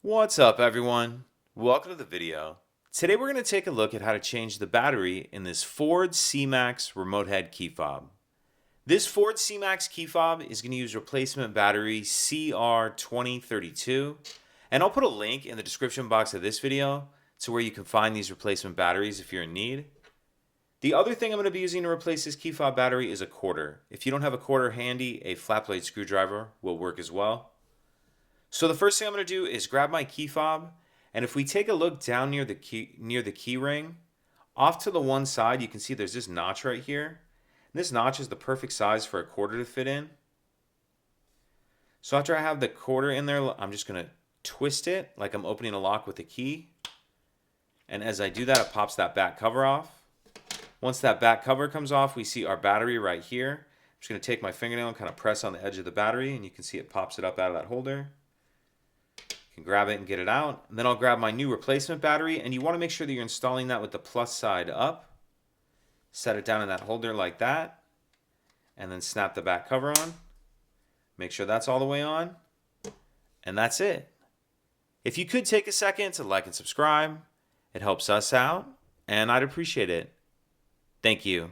What's up, everyone? Welcome to the video. Today we're going to take a look at how to change the battery in this Ford Cmax remote head key fob. This Ford Cmax key fob is going to use replacement battery CR2032, and I'll put a link in the description box of this video to where you can find these replacement batteries if you're in need. The other thing I'm going to be using to replace this key fob battery is a quarter. If you don't have a quarter handy, a flat blade screwdriver will work as well. So the first thing I'm going to do is grab my key fob, and if we take a look down near the key ring, off to the one side you can see there's this notch right here. And this notch is the perfect size for a quarter to fit in. So after I have the quarter in there, I'm just going to twist it like I'm opening a lock with a key. And as I do that, it pops that back cover off. Once that back cover comes off, we see our battery right here. I'm just going to take my fingernail and kind of press on the edge of the battery, and you can see it pops it up out of that holder. You can grab it and get it out. And then I'll grab my new replacement battery, and you want to make sure that you're installing that with the plus side up. Set it down in that holder like that, and then snap the back cover on. Make sure that's all the way on, and that's it. If you could take a second to like and subscribe, it helps us out, and I'd appreciate it. Thank you.